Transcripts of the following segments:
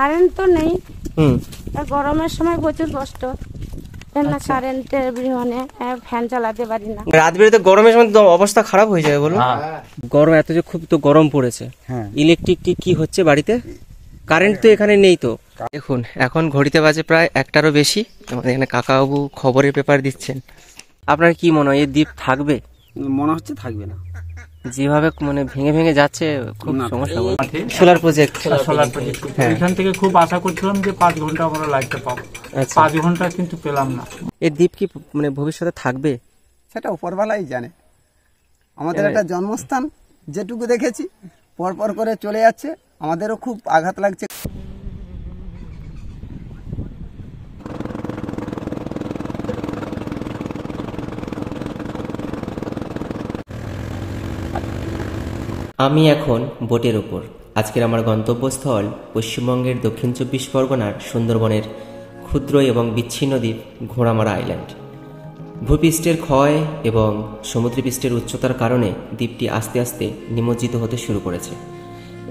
Current তো নেই। গরমের সময় প্রচুর কষ্ট, কারেন্টের বিহনে ফ্যান চালাতে পারি না। রাত বেরোতে গরমের সময় তো অবস্থা খারাপ হয়ে যায় বলুন। গরম এত যে খুব তো গরম পড়েছে। ইলেকট্রিক কি হচ্ছে বাড়িতে? কারেন্ট তো এখানে নেই তো। দেখুন এখন ঘড়িতে বাজে প্রায় 1টারও বেশি। আমাদের এখানে কাকাবাবু খবরের পেপার দিচ্ছেন। আপনার কি মনে হয় এই দ্বীপ থাকবে? মনে হচ্ছে থাকবে না, যেভাবে মানে ভেঙে ভেঙে যাচ্ছে খুব সমস্যা। সোলার প্রজেক্ট, এখান থেকে খুব আশা করছিলাম যে 5 ঘন্টা আমরা লাইটটা পাবো। 5 ঘন্টা কিন্তু পেলাম না। এই দ্বীপ কি মানে ভবিষ্যতে থাকবে? সেটা উপরওয়ালাই জানে। আমাদের একটা জন্মস্থান, যেটুকু দেখেছি পরপর করে চলে যাচ্ছে, আমাদেরও খুব আঘাত লাগছে। আমি এখন বোটের উপর। আজকের আমার গন্তব্যস্থল পশ্চিমবঙ্গের দক্ষিণ 24 পরগনার সুন্দরবনের ক্ষুদ্র এবং বিচ্ছিন্ন দ্বীপ ঘোড়ামারা আইল্যান্ড। ভূপৃষ্ঠের ক্ষয় এবং সমুদ্রপৃষ্ঠের উচ্চতার কারণে দ্বীপটি আস্তে আস্তে নিমজ্জিত হতে শুরু করেছে।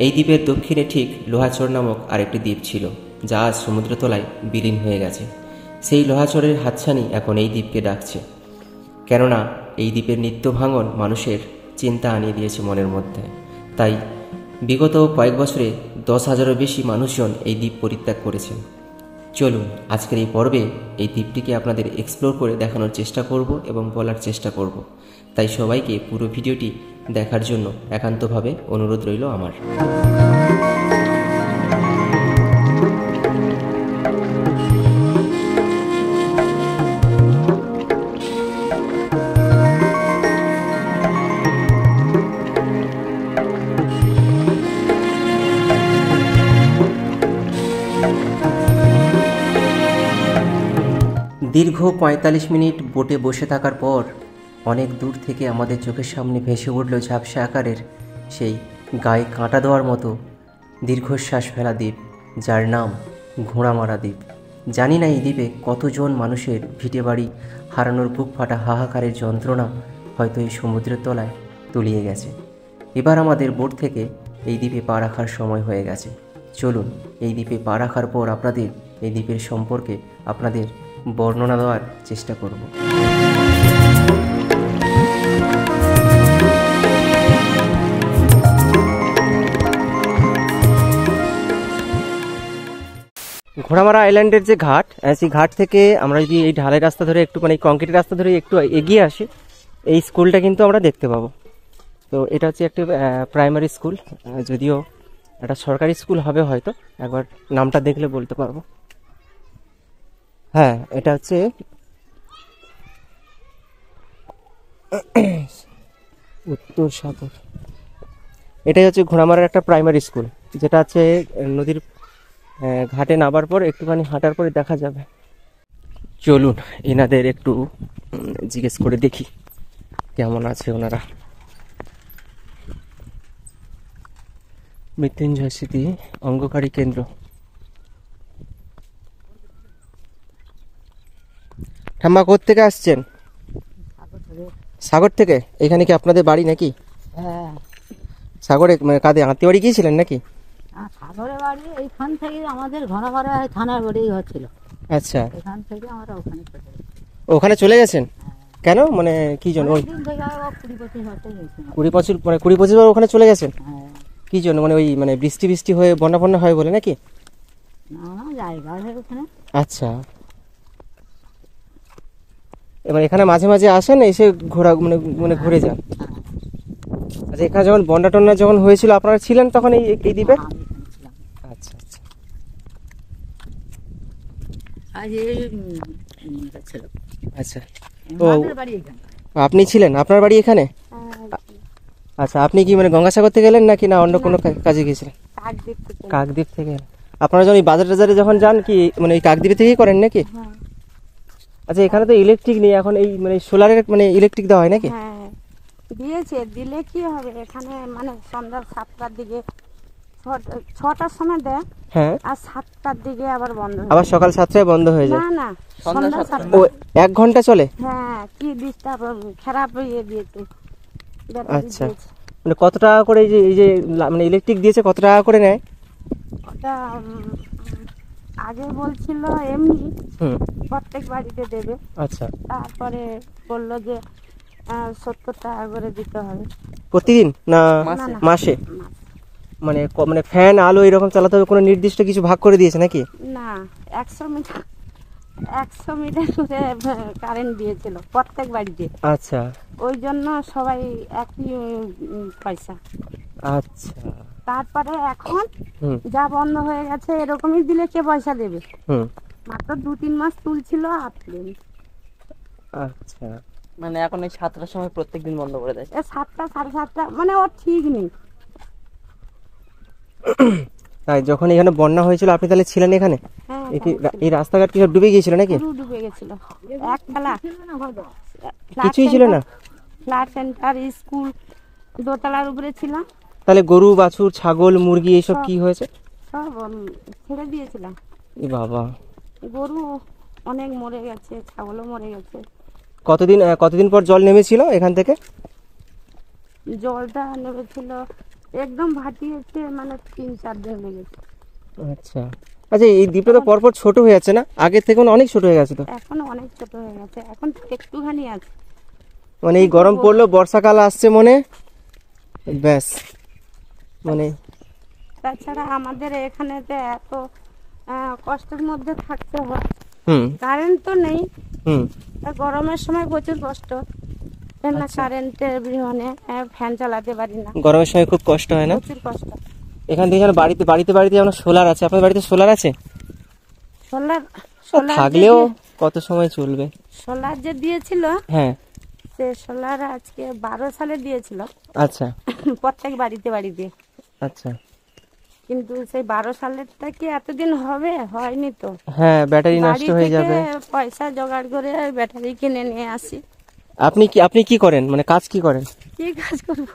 এই দ্বীপের দক্ষিণে ঠিক লোহাচর নামক আরেকটি দ্বীপ ছিল, যা আজ সমুদ্রতলায় বিলীন হয়ে গেছে। সেই লোহাচরের হাতছানি এখন এই দ্বীপকে ডাকছে, কেননা এই দ্বীপের নিত্য ভাঙন মানুষের চিন্তা আনিয়ে দিয়েছে মনের মধ্যে। তাই বিগত কয়েক বছরে 10,000-এরও বেশি মানুষজন এই দ্বীপ পরিত্যাগ করেছেন। চলুন আজকের এই পর্বে এই দ্বীপটিকে আপনাদের এক্সপ্লোর করে দেখানোর চেষ্টা করব এবং বলার চেষ্টা করব। তাই সবাইকে পুরো ভিডিওটি দেখার জন্য একান্তভাবে অনুরোধ রইল আমার। দীর্ঘ 45 মিনিট বোটে বসে থাকার পর অনেক দূর থেকে আমাদের চোখের সামনে ভেসে উঠল ঝাপসা আকারের সেই গায়ে কাঁটা দেওয়ার মতো দীর্ঘশ্বাস ফেলা দ্বীপ, যার নাম ঘোড়ামারা দ্বীপ। জানি না এই দ্বীপে কতজন মানুষের ভিটে বাড়ি হারানোর বুক ফাটা হাহাকারের যন্ত্রণা হয়তো এই সমুদ্রের তলায় তলিয়ে গেছে। এবার আমাদের বোট থেকে এই দ্বীপে পা রাখার সময় হয়ে গেছে। চলুন এই দ্বীপে পা রাখার পর আপনাদের এই দ্বীপের সম্পর্কে আপনাদের বর্ণনা দেওয়ার চেষ্টা করব। ঘোড়ামারা আইল্যান্ডের যে ঘাট, সেই ঘাট থেকে আমরা যদি এই ঢালাই রাস্তা ধরে একটু মানে কংক্রিটের রাস্তা ধরে একটু এগিয়ে আসি, এই স্কুলটা কিন্তু আমরা দেখতে পাবো। তো এটা হচ্ছে একটি প্রাইমারি স্কুল, যদিও একটা সরকারি স্কুল হবে হয়তো, একবার নামটা দেখলে বলতে পারবো। হ্যাঁ, এটা হচ্ছে উত্তর সাগর। এটাই হচ্ছে ঘোড়ামারার একটা প্রাইমারি স্কুল, যেটা আছে নদীর ঘাটে নামার পর একটুখানি হাঁটার পরে দেখা যাবে। চলুন এনাদের একটু জিজ্ঞেস করে দেখি কেমন আছে ওনারা। মৃত্যুঞ্জয় স্মৃতি অঙ্গকারী কেন্দ্র। ঠাম্মা কোত্থেকে আসছেন? সাগর থেকে। এখানে কি আপনাদের বাড়ি নাকি? সাগরে মানে কাদের আত্মীয় বাড়ি গিয়েছিলেন নাকি? সাগরে বাড়ি এইখান থেকে আমাদের ঘোড়ামারা থানার বাড়ি হচ্ছিল। আচ্ছা, এখান থেকে আমরা ওখানে চলে গেছেন কেন, মানে কি জন্য? ওই 20-25 বার ওখানে চলে গেছেন কি জন্য? মানে ওই মানে বৃষ্টি হয়ে বন্যা হয় বলে নাকি? আচ্ছা, এবার এখানে মাঝে মাঝে আসেন, এসে ঘোরা মানে ঘুরে যান। আচ্ছা, এখানে যখন বন্যা টন্যা যখন হয়েছিল আপনারা ছিলেন তখন এই দ্বীপে? আচ্ছা আচ্ছা। আচ্ছা, ও আপনি ছিলেন, আপনার বাড়ি এখানে? আচ্ছা, আপনি কি মানে গঙ্গাসাগর থেকে গেলেন নাকি না অন্য কোনো কাজে গিয়েছিলেন? কাকদ্বীপ থেকে। আপনারা যখন বাজার টাজারে যখন যান কি মানে এই কাকদ্বীপ থেকেই করেন নাকি? আচ্ছা, এখানে তো ইলেকট্রিক নেই এখন, এই মানে সোলারের মানে ইলেকট্রিক দেওয়া হয় নাকি? হ্যাঁ দিয়েছে, দিলে কি হবে, এখানে মানে সন্ধ্যা 7টার দিকে 6টার সময় দেয়, হ্যাঁ, আর 7টার দিকে আবার বন্ধ, আবার সকাল 7টায় বন্ধ হয়ে যায়। না সন্ধ্যা 7টা। ও 1 ঘন্টা চলে? হ্যাঁ, কি ডিস্টার্ব খারাপ হয়ে দিয়েছে। আচ্ছা, মানে কত টাকা করে এই যে মানে ইলেকট্রিক দিয়েছে, কত টাকা করে নেয়? ওটা আগে বলছিল এমনি হুম। প্রত্যেক বাড়িতে দেবে, আচ্ছা, তারপরে বললো যে 70 টাকা করে দিতে হবে প্রতিদিন না না, না, মাসে? মাস। মানে মানে ফ্যান আলো এরকম চালাতে হবে, কোনো নির্দিষ্ট কিছু ভাগ করে দিয়েছে নাকি? না, 100 মিটার করে কারেন্ট দিয়েছিল প্রত্যেক বাড়িতে, আচ্ছা ওই জন্য সবাই একই পয়সা। আচ্ছা। তারপরে এখন হুম যা বন্ধ হয়ে গেছে এরকমই দিলে কে পয়সা দেবে? হুম। মাত্র 2-3 মাস তুলছিল আপনি আচ্ছা, মানে এখন এই 7টার সময় প্রত্যেকদিন বন্ধ করে দেয়। 7টা 7:30, মানে ওর ঠিক নেই। তাই যখন এখানে বন্যা হয়েছিল আপনি তাহলে ছিলেন এখানে? হ্যাঁ, এই রাস্তাঘাট কি সব ডুবে গিয়েছিল নাকি? পুরো ডুবে গেছিল, একতলা কিছুই ছিল না? ফ্ল্যাট সেন্টার, স্কুল দোতলার উপরে ছিল, তাহলে গরু বাছুর ছাগল মুরগি এইসব কি হয়েছে? সব ছেড়ে দিয়েছিলাম। এ বাবা, গরু অনেক মরে গেছে, ছাগলও মরে গেছে। কতদিন পর জল নেমেছিল এখান থেকে? জলটা নেমেছিল একদম ভাটিয়েছে, মানে 3-4 দিন লেগেছে। আচ্ছা আচ্ছা, এই দ্বীপটা তো পরপর ছোট হয়ে যাচ্ছে না? আগের থেকে অনেক ছোট হয়ে গেছে তো। এখন অনেক ছোট হয়ে গেছে, এখন একটুখানি আছে। মানে এই গরম পড়লো, বর্ষাকাল আসছে মনে, ব্যাস মানে। তাছাড়া আমাদের এখানেতে এত কষ্টের মধ্যে থাকতে হয়, হুম কারেন্ট তো নেই, হুম। তা গরমের সময় প্রচুর কষ্ট, কেননা কারেন্টের বিহনে ফ্যান চালাতে পারি না, গরমের সময় খুব কষ্ট হয় না? প্রচুর কষ্ট। এখান থেকে যেন বাড়িতে যেমন সোলার আছে, আপনার বাড়িতে সোলার আছে? সোলার থাকলেও কত সময় চলবে? সোলার যে দিয়েছিল, হ্যাঁ। সে সোলার আজকে 12 সালে দিয়েছিল আচ্ছা প্রত্যেক বাড়িতে। আচ্ছা। কিন্তু সেই 12 সালেরটা কি এতদিন হবে? হয়নি তো। হ্যাঁ, ব্যাটারি নষ্ট বাড়ি হয়ে থেকে যাবে। পয়সা জোগাড় করে ব্যাটারি কিনে নিয়ে আসি। আপনি কি করেন, মানে কাজ কি করেন? কি কাজ করবো?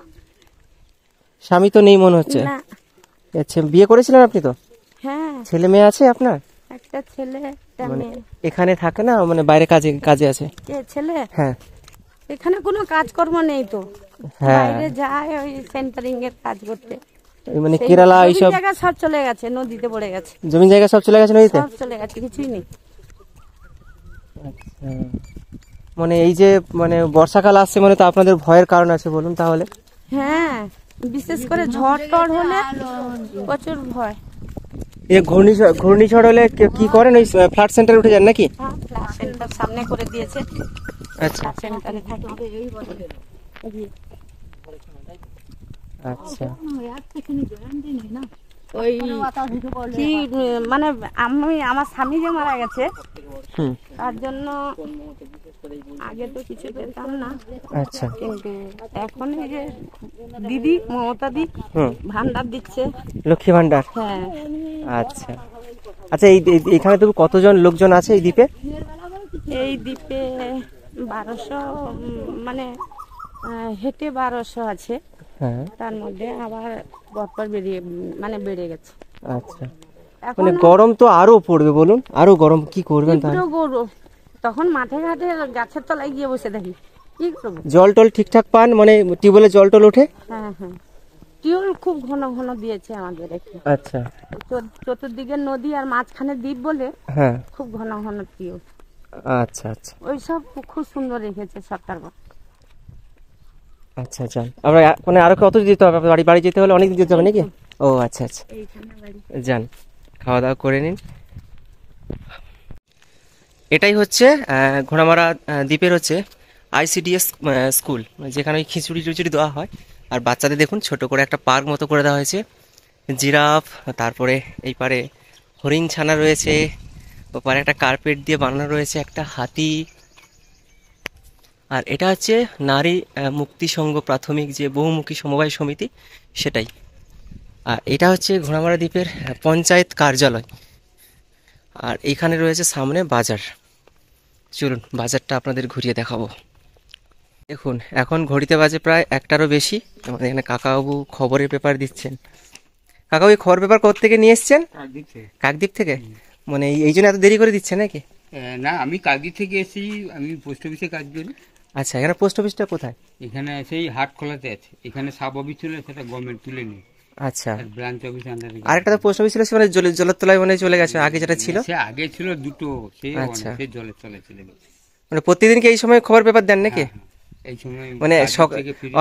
স্বামী তো নেই মনে হচ্ছে। না। আচ্ছা, বিয়ে করেছিলেন আপনি তো? হ্যাঁ, ছেলে মেয়ে আছে আপনার? একটা ছেলে একটা মানে মেয়ে। এখানে থাকে না, মানে বাইরে কাজে আছে? কে ছেলে? হ্যাঁ এখানে কোনো কাজকর্ম নেই তো, হ্যাঁ। বাইরে যায় ওই সেন্টারিং এর কাজ করতে। এই মানে সেই কেরালা জমি এইসব জায়গা সব চলে গেছে, নদীতে পড়ে গেছে, জমি জায়গা সব চলে গেছে নদীতে? সব চলে গেছে, কিছুই নেই। আচ্ছা, মানে এই যে মানে বর্ষাকাল আসছে মানে তো আপনাদের ভয়ের কারণ আছে, বলুন তাহলে। হ্যাঁ, বিশেষ করে ঝড় টড় হলে প্রচুর ভয়। এই ঘূর্ণিঝড় হলে কি করেন, ওই ফ্ল্যাট সেন্টারে উঠে যান নাকি? হ্যাঁ, ফ্ল্যাট সেন্টার সামনে করে দিয়েছে, আচ্ছা ফ্ল্যাট সেন্টারে থাকি। আচ্ছা। ওই কি মানে আমার স্বামী যে মারা গেছে, হুম। তার জন্য আগে তো কিছু পেতাম না, আচ্ছা। কিন্তু এখন এই যে দিদি মমতা দি হুম। ভান্ডার দিচ্ছে। লক্ষ্মী ভান্ডার? হ্যাঁ, আচ্ছা আচ্ছা। এখানে তো কতজন লোকজন আছে এই দ্বীপে? এই দ্বীপে 1200, মানে হেঁটে 1200 আছে, হ্যাঁ। তার মধ্যে আবার পরপর বেড়ে গেছে। আচ্ছা, এখন মানে গরম তো আরো পড়বে, বলুন আরো গরম কি করবেন তাহলে? পুরো গরম, তখন মাঠে ঘাটে গাছের তলায় গিয়ে বসে থাকি, কি করবো? জল টল ঠিকঠাক পান, মানে টিউবওয়েলে জল টল ওঠে? হ্যাঁ হ্যাঁ, টিউল খুব ঘন ঘন দিয়েছে আমাদের এখানে, আচ্ছা। চতুর্দিকে নদী আর মাঝখানে দ্বীপ বলে হ্যাঁ। খুব ঘন ঘন টিউল। আচ্ছা আচ্ছা ওই সব খুব সুন্দর রেখেছে সরকার। আচ্ছা। যান, আমরা মানে আরো কত যেতে হবে? আপনার বাড়ি যেতে হলে অনেক দিন যেতে হবে নাকি? ও আচ্ছা আচ্ছা, এইখানে বাড়ি। যান, খাওয়া দাওয়া করে নিন। এটাই হচ্ছে ঘোড়ামারা দ্বীপের হচ্ছে ICDS স্কুল, যেখানে ওই খিচুড়ি টুচুড়ি দেওয়া হয়। আর বাচ্চাদের দেখুন ছোট করে একটা পার্ক মতো করে দেওয়া হয়েছে, জিরাফ, তারপরে এই পারে হরিণ ছানা রয়েছে, ওপারে একটা কার্পেট দিয়ে বানানো রয়েছে একটা হাতি। আর এটা হচ্ছে নারী মুক্তি সংঘ প্রাথমিক যে বহুমুখী সমবায় সমিতি, সেটাই। আর এটা হচ্ছে ঘোড়ামারা দ্বীপের পঞ্চায়েত কার্যালয়। আর এইখানে রয়েছে সামনে বাজার। চলুন বাজারটা আপনাদের ঘুরিয়ে দেখাবো। দেখুন এখন ঘড়িতে বাজে প্রায় 1টারও বেশি। আমাদের এখানে কাকাবাবু খবরের পেপার দিচ্ছেন। কাকা, ওই খবর পেপার কোথা থেকে নিয়ে এসছেন? কাকদ্বীপ থেকে। মানে এই জন্য এত দেরি করে দিচ্ছে নাকি? না, আমি কাকদ্বীপ থেকে এসেছি, আমি পোস্ট অফিসে কাজ করি। আচ্ছা, এখানে পোস্ট অফিসটা কোথায়? এখানে সেই হাট খোলাতে আছে, এখানে সাব অফিস ছিল, সেটা গভর্নমেন্ট তুলে নিই। আচ্ছা, ব্রাঞ্চ অফিস আন্ডারে। আরেকটা তো পোস্ট অফিস ছিল, মানে জলের তলায় মানে চলে গেছে আগে যেটা ছিল। সে আগে ছিল দুটো, সে আচ্ছা। সে জলের তলায় চলে গেছে। মানে প্রতিদিন কি এই সময় খবর পেপার দেন নাকি? এই সময় মানে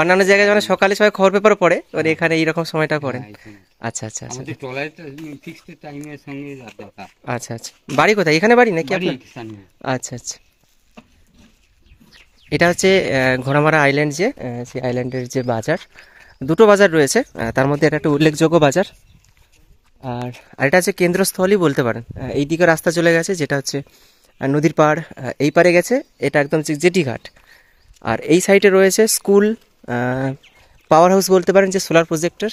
অন্যান্য জায়গায় যখন সকালে সবাই খবর পেপার পড়ে, মানে এখানে এইরকম সময়টা পড়েন? এই সময়। আচ্ছা আচ্ছা আচ্ছা আমাদের ট্রলার ফিক্সড টাইমের সঙ্গে দরকার। আচ্ছা আচ্ছা। বাড়ি কোথায়? এখানে বাড়ি নাকি বাড়ি আপনার? স্থানীয়। আচ্ছা আচ্ছা। এটা হচ্ছে ঘোড়ামারা আইল্যান্ড, যে সেই আইল্যান্ডের যে বাজার, দুটো বাজার রয়েছে, তার মধ্যে এটা একটা উল্লেখযোগ্য বাজার। আর এটা হচ্ছে কেন্দ্রস্থলই বলতে পারেন। এই দিকে রাস্তা চলে গেছে যেটা হচ্ছে নদীর পাড়, এই পারে গেছে এটা একদম জেটি ঘাট। আর এই সাইডে রয়েছে স্কুল, পাওয়ার হাউস বলতে পারেন, যে সোলার প্রজেক্টর।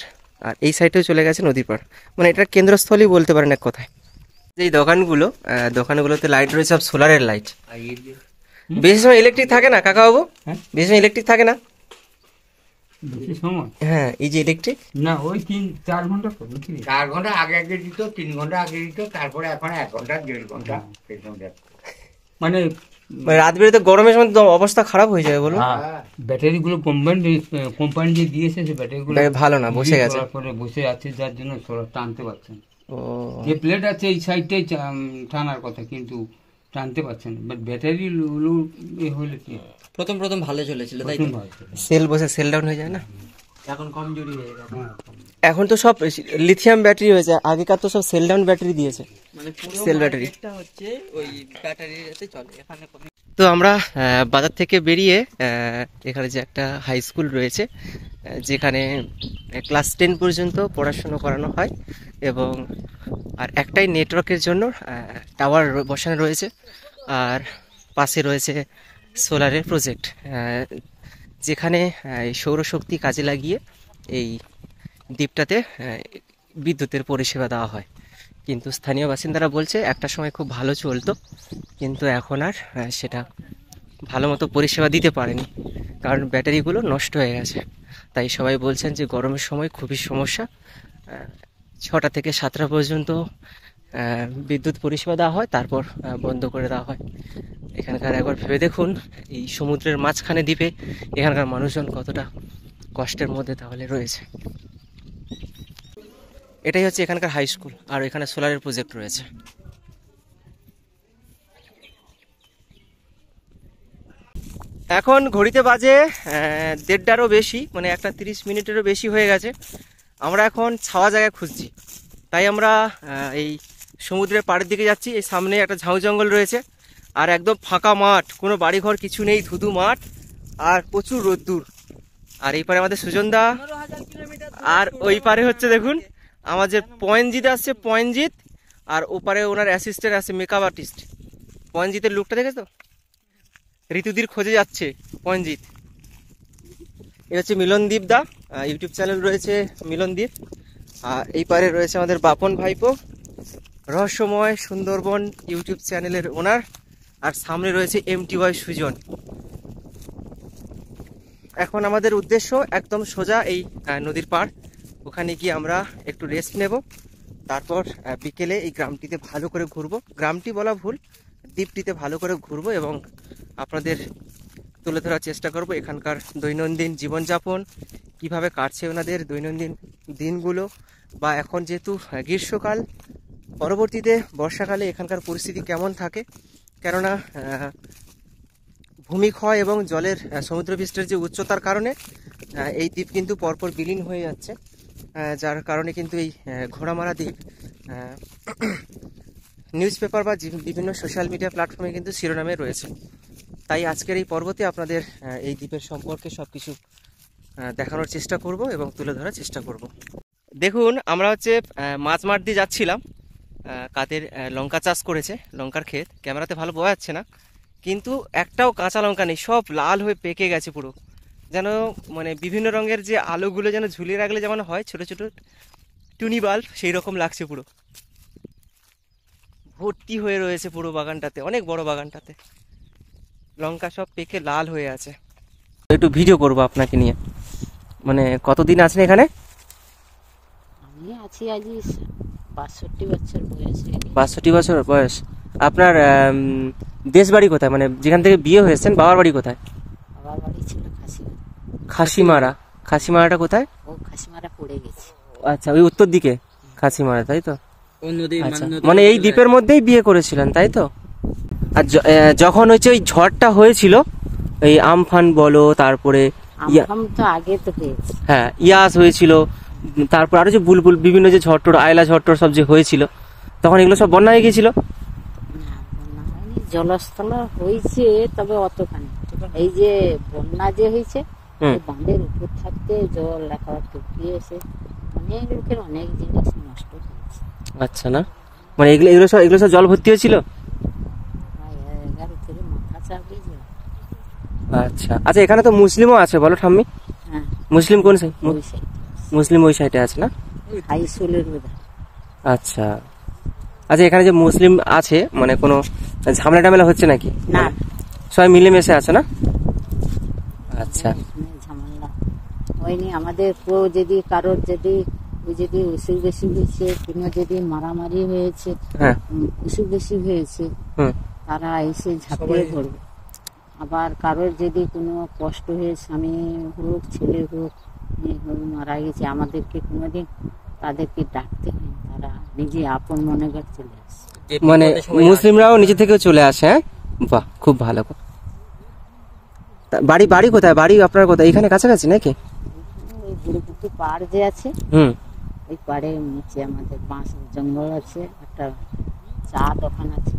আর এই সাইডেও চলে গেছে নদীর পাড়, মানে এটার কেন্দ্রস্থলই বলতে পারেন এক কথায়। এই দোকানগুলোতে লাইট রয়েছে, সব সোলারের লাইট। বেশি সময় ইলেকট্রিক থাকে না কাকাবাবু? বেশি সময় ইলেকট্রিক থাকে না? বেশি সময়? হ্যাঁ, এই যে ইলেকট্রিক না, ওই 3-4 ঘন্টা করবে। 4 ঘন্টা আগে আগে দিত, 3 ঘন্টা আগে দিত, তারপরে এখন 1 ঘন্টা 1.5 ঘন্টা এরকম দেয়। মানে রাত বেরোতে গরমের সময় তো অবস্থা খারাপ হয়ে যায় বলুন। ব্যাটারি গুলো কোম্পানি যে দিয়েছে, সে ব্যাটারি গুলো ভালো না, বসে গেছে, বসে আছে, যার জন্য সোলার টানতে পারছেন। ও, যে প্লেট আছে এই সাইডটাই টানার কথা, কিন্তু টানতে পারছেন না। বাট ব্যাটারি হলে কি প্রথম ভালো চলেছিল, তাই তো? সেল বসে সেল ডাউন হয়ে যায় না? এখন কমজোরি হয়ে গেছে। এখন তো সব লিথিয়াম ব্যাটারি হয়েছে, আগেকার তো সব সেল ডাউন ব্যাটারি দিয়েছে, মানে সেল ব্যাটারি। এটা হচ্ছে ওই ব্যাটারিতে চলে। এখানে তো আমরা বাজার থেকে বেরিয়ে এখানে যে একটা হাই স্কুল রয়েছে, যেখানে ক্লাস 10 পর্যন্ত পড়াশুনো করানো হয়, এবং আর একটাই নেটওয়ার্কের জন্য টাওয়ার বসানো রয়েছে, আর পাশে রয়েছে সোলারের প্রজেক্ট, যেখানে সৌরশক্তি কাজে লাগিয়ে এই দ্বীপটাতে বিদ্যুতের পরিষেবা দেওয়া হয়। কিন্তু স্থানীয় বাসিন্দারা বলছে একটা সময় খুব ভালো চলতো, কিন্তু এখন আর সেটা ভালো মতো পরিষেবা দিতে পারেনি, কারণ ব্যাটারিগুলো নষ্ট হয়ে গেছে। তাই সবাই বলছেন যে গরমের সময় খুবই সমস্যা। 6টা থেকে 7টা পর্যন্ত বিদ্যুৎ পরিষেবা দেওয়া হয়, তারপর বন্ধ করে দেওয়া হয়। এখানকার একবার ভেবে দেখুন, এই সমুদ্রের মাঝখানে দ্বীপে এখানকার মানুষজন কতটা কষ্টের মধ্যে তাহলে রয়েছে। এটাই হচ্ছে এখানকার হাই স্কুল, আর এখানে সোলারের প্রজেক্ট রয়েছে। এখন ঘড়িতে বাজে 1:30টারও বেশি, মানে 1:30 মিনিটেরও বেশি হয়ে গেছে। আমরা এখন ছাওয়া জায়গায় খুঁজছি, তাই আমরা এই সমুদ্রের পাড়ের দিকে যাচ্ছি। এই সামনে একটা ঝাউ জঙ্গল রয়েছে, আর একদম ফাঁকা মাঠ, কোনো বাড়িঘর কিছু নেই, ধুধু মাঠ আর প্রচুর রোদ্দুর। আর এই পারে আমাদের সুজনদা, আর ওই পারে হচ্ছে দেখুন আমাদের পয়েনজিৎ আসছে, পয়েনজিৎ, আর ওপারে ওনার অ্যাসিস্ট্যান্ট আছে, মেকআপ আর্টিস্ট। পয়েনজিতের লুকটা দেখেছ তো, ঋতুদির খোঁজে যাচ্ছে পয়েনজিৎ। এ হচ্ছে মিলনদীপ দা, ইউটিউব চ্যানেল রয়েছে মিলনদীপ। আর এই পারে রয়েছে আমাদের বাপন ভাইপো, রহস্যময় সুন্দরবন ইউটিউব চ্যানেলের ওনার। আর সামনে রয়েছে MTY সুজন। এখন আমাদের উদ্দেশ্য একদম সোজা এই নদীর পাড়, ওখানে গিয়ে আমরা একটু রেস্ট নেব, তারপর বিকেলে এই গ্রামটিতে ভালো করে ঘুরবো। গ্রামটি বলা ভুল, দ্বীপটিতে ভালো করে ঘুরবো এবং আপনাদের তুলে ধরার চেষ্টা করব এখানকার দৈনন্দিন জীবনযাপন, কিভাবে কাটছে ওনাদের দৈনন্দিন দিনগুলো, বা এখন যেহেতু গ্রীষ্মকাল, পরবর্তীতে বর্ষাকালে এখানকার পরিস্থিতি কেমন থাকে। কেননা ভূমিক্ষয় এবং জলের সমুদ্রপৃষ্ঠের যে উচ্চতার কারণে এই দ্বীপ কিন্তু পরপর বিলীন হয়ে যাচ্ছে, যার কারণে কিন্তু এই ঘোড়ামারা দ্বীপ নিউজ পেপার বা বিভিন্ন সোশ্যাল মিডিয়া প্ল্যাটফর্মে কিন্তু শিরোনামে রয়েছে। তাই আজকের এই পর্বতে আপনাদের এই দ্বীপের সম্পর্কে সব কিছু দেখানোর চেষ্টা করব এবং তুলে ধরার চেষ্টা করব। দেখুন, আমরা হচ্ছে মাছ মাঠ দিয়ে যাচ্ছিলাম, কাদের লঙ্কা চাষ করেছে, লঙ্কার ক্ষেত। ক্যামেরাতে ভালো বোঝা যাচ্ছে না, কিন্তু একটাও কাঁচা লঙ্কা নেই, সব লাল হয়ে পেকে গেছে পুরো, যেন মানে বিভিন্ন রঙের যে আলোগুলো যেন ঝুলিয়ে রাখলে যেমন হয় ছোট ছোট টুনি বাল্ব, সেই রকম লাগছে। পুরো ভর্তি হয়ে রয়েছে পুরো বাগানটাতে, অনেক বড় বাগানটাতে লঙ্কা সব পেকে লাল হয়ে আছে। একটু ভিডিও করব আপনাকে নিয়ে। মানে কতদিন আছেন এখানে? আমি আছি আজ 62 বছর বয়স। 62 বছর বয়স। আপনার দেশ বাড়ি কোথায়, মানে যেখান থেকে বিয়ে হয়েছেন বাবার বাড়ি কোথায়? বাবার বাড়ি ছিল খাসিমারা। খাসিমারা। খাসিমারাটা কোথায়? ও খাসিমারা পড়ে গেছে। ও আচ্ছা, ওই উত্তর দিকে খাসিমারা, তাই তো? ও নদী আচ্ছা, মানে এই দ্বীপের মধ্যেই বিয়ে করেছিলেন, তাই তো? আর যখন হচ্ছে ওই ঝড়টা হয়েছিল, এই আমফান বলো, তারপরে তো আগে তো হয়েছে, হ্যাঁ ইয়াস হয়েছিল, তারপর আরো যে বুলবুল বিভিন্ন যে ঝড়টর, আয়লা ঝড়টর সব যে হয়েছিল, তখন এগুলো সব বন্যা হয়ে গেছিল? জলস্থল হয়েছে, তবে অতখানি। এই যে বন্যা যে হয়েছে, বাঁধের উপর থাকতে জল একেবারে টুকিয়ে এসে অনেক লোকের অনেক জিনিস নষ্ট হয়েছে। আচ্ছা, না মানে এগুলো সব জল ভর্তি হয়েছিল? 11 থেকে মাথা চাপে জল। আচ্ছা আচ্ছা, এখানে তো মুসলিমও আছে বলো ঠাম্মি? হ্যাঁ, মুসলিম কোন সাইড? ওই সাইড, মুসলিম ওই সাইডে আছে না? হাইস্কুলের বোধহয়। আচ্ছা আচ্ছা, এখানে যে মুসলিম আছে মানে কোনো ঝামেলা টামেলা হচ্ছে নাকি? না, সবাই মিলেমিশে আছে না? আচ্ছা, ঝামেলা হয়নি আমাদের। কেউ যদি কারোর যদি অসুখ বেশি হয়েছে, কিংবা যদি মারামারি হয়েছে, হ্যাঁ অসুখ বেশি হয়েছে, তারা এসে ঝাঁপিয়ে ধরবে। আবার কারোর যদি কোনো কষ্ট হয়ে স্বামী হোক, ছেলে হোক, মেয়ে হোক মারা গেছে, আমাদেরকে কোনোদিন তাদেরকে ডাকতে হয়, তারা নিজে আপন মনে করে চলে আসে। মানে মুসলিমরাও নিজে থেকে চলে আসে? হ্যাঁ, বাহ, খুব ভালো। বাড়ি কোথায়? বাড়ি আপনার কোথায়? এখানে কাছাকাছি নাকি? ওই বুড়োপুকুর পাড় যে আছে, ওই পাড়ের নিচে আমাদের বাঁশ জঙ্গল আছে, একটা চা দোকান আছে।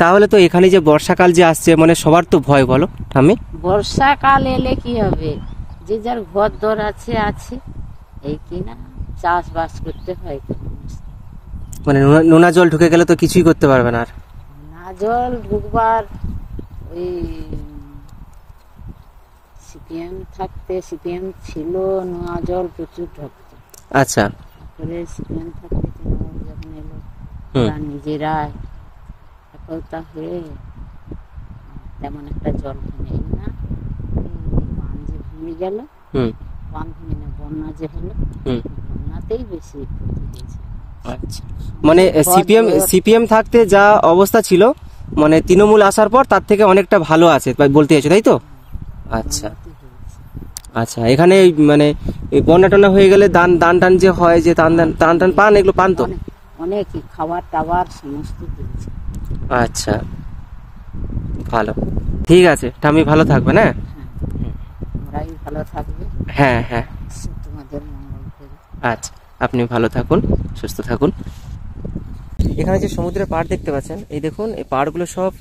তাহলে তো এখানে যে বর্ষাকাল যে আসছে, মানে সবার তো ভয় বলো ঠাম্মি? বর্ষাকাল এলে কি হবে, যে যার ঘর দর আছে, এই কিনা চাষবাস করতে হয়। মানে নোনা জল ঢুকে গেলে তো কিছুই করতে পারবে না। আর নোনা জল ঢুকবার ওই সিপিএম ছিল, নোনা জল প্রচুর ঢুকতো। আচ্ছা, তারপরে সিপিএম থাকতে তৃণমূল যখন এলো, ওরা নিজেরা একতা হয়ে তেমন একটা জল নেই না। বাঁধ যে ভেঙে গেল, বাঁধ ভেঙে না, বন্যা যে হলো, বন্যাতেই বেশি ক্ষতি হয়েছে। আচ্ছা, মানে সিপিএম থাকতে যা অবস্থা ছিল, মানে তৃণমূল আসার পর তার থেকে অনেকটা ভালো আছে বলতে চাইছো, তাই তো? আচ্ছা আচ্ছা, এখানে মানে বন্যা টন্যা হয়ে গেলে দান যে হয়, যে দান পান, এগুলো পান তো? অনেক খাবার টাবার সমস্ত দিয়েছে। আচ্ছা, ভালো, ঠিক আছে ঠাম্মি, ভালো থাকবেন। হ্যাঁ, আমরাই ভালো থাকবে। হ্যাঁ হ্যাঁ, তোমাদের মঙ্গল করি। আচ্ছা, আপনি ভালো থাকুন, সুস্থ থাকুন। এখানে যে সমুদ্রের পাড় দেখতে পাচ্ছেন, এই দেখুন, এই পাড়গুলো সব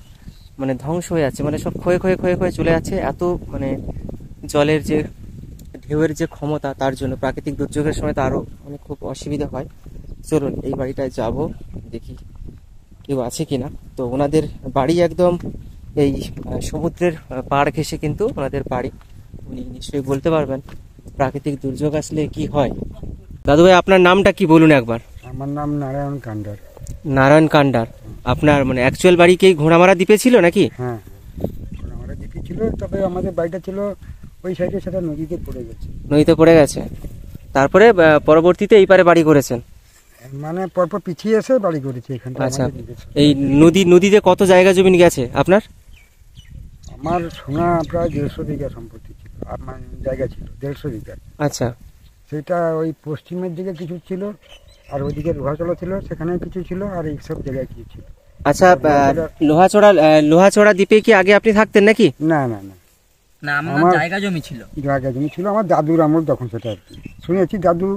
মানে ধ্বংস হয়ে যাচ্ছে, মানে সব ক্ষয়ে ক্ষয়ে ক্ষয়ে ক্ষয়ে চলে যাচ্ছে। এত মানে জলের যে ঢেউয়ের যে ক্ষমতা, তার জন্য প্রাকৃতিক দুর্যোগের সময় তো আরো অনেক খুব অসুবিধা হয়। চলুন এই বাড়িটায় যাব, দেখি কেউ আছে কিনা। তো ওনাদের বাড়ি একদম এই সমুদ্রের পাড় ঘেঁষে কিন্তু ওনাদের বাড়ি। উনি নিশ্চয়ই বলতে পারবেন প্রাকৃতিক দুর্যোগ আসলে কি হয়। দাদু ভাই, আপনার নামটা কি বলুন একবার? আমার নাম নারায়ণ কান্ডার। নারায়ণ কান্ডার। আপনার মানে অ্যাকচুয়াল বাড়ি কি ঘোড়ামারা দ্বীপে ছিল নাকি? হ্যাঁ, ঘোড়ামারা দ্বীপে ছিল, তবে আমাদের বাড়িটা ছিল ওই সাইডে, সেটা নদীতে পড়ে গেছে। নদীতে পড়ে গেছে, তারপরে পরবর্তীতে এই পারে বাড়ি করেছেন? মানে পরপর পিছিয়ে এসে বাড়ি করেছি এখানটা। আচ্ছা, এই নদীতে কত জায়গা জমি গেছে আপনার? আমার সোনা প্রায় 150 বিঘা সম্পত্তি ছিল, আমার জায়গা ছিল 150 বিঘা। আচ্ছা, সেটা ওই পশ্চিমের দিকে কিছু ছিল, আর ওইদিকে লোহাচড়া ছিল, সেখানে কিছু ছিল, আর এইসব জায়গায় কিছু ছিল। আচ্ছা, লোহাচড়া দ্বীপে কি আগে আপনি থাকতেন নাকি? না না না, আমার জায়গা জমি ছিল আমার দাদুর আমল তখন, সেটা আর কি শুনেছি। দাদু